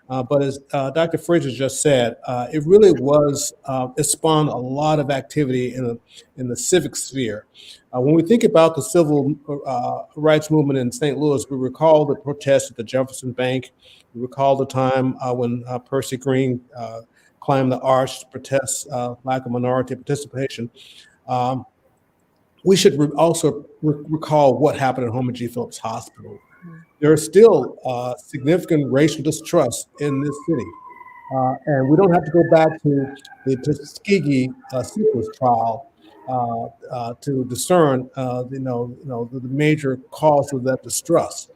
but as Dr. Frazer just said, it really was. It spawned a lot of activity in the civic sphere. When we think about the civil rights movement in St. Louis, we recall the protests at the Jefferson Bank. We recall the time when Percy Green climbed the arch to protest lack of minority participation. We should also recall what happened at Homer G. Phillips Hospital. There is still significant racial distrust in this city. And we don't have to go back to the Tuskegee Sequence trial to discern, the major cause of that distrust.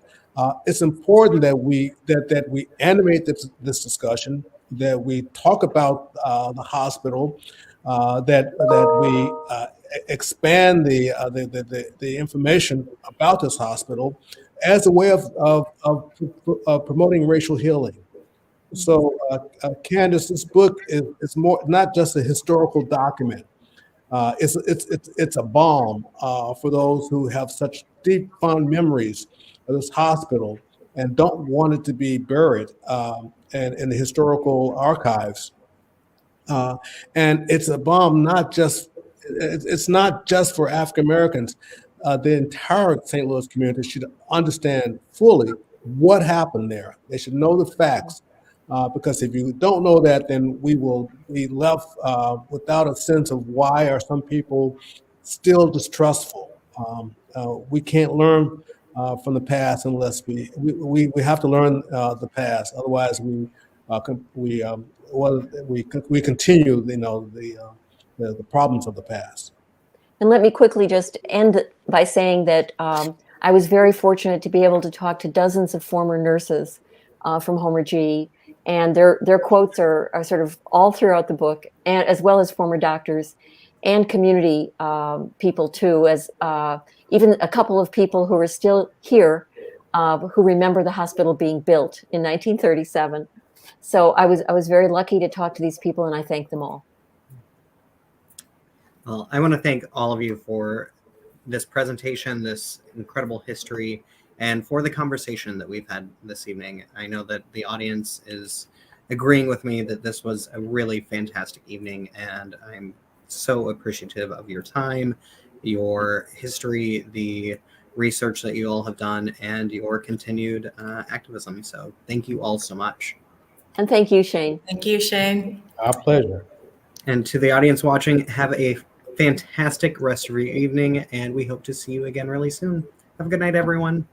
It's important that we animate this discussion, that we talk about the hospital, that we expand the information about this hospital as a way of promoting racial healing. So, Candace, this book is more not just a historical document. It's a balm for those who have such deep, fond memories of this hospital and don't want it to be buried in the historical archives. And it's a balm it's not just for African Americans. The entire St. Louis community should understand fully what happened there. They should know the facts. Because if you don't know that, then we will be left without a sense of why are some people still distrustful. We can't learn from the past unless we have to learn the past. Otherwise, we continue, the problems of the past. And let me quickly just end by saying that I was very fortunate to be able to talk to dozens of former nurses from Homer G. And their quotes are sort of all throughout the book, and as well as former doctors and community people too, as even a couple of people who are still here who remember the hospital being built in 1937. So I was very lucky to talk to these people, and I thank them all. Well, I want to thank all of you for this presentation, this incredible history, and for the conversation that we've had this evening. I know that the audience is agreeing with me that this was a really fantastic evening, and I'm so appreciative of your time, your history, the research that you all have done, and your continued activism. So thank you all so much. And thank you, Shane. Thank you, Shane. Our pleasure. And to the audience watching, have a fantastic rest of your evening, and we hope to see you again really soon. Have a good night, everyone.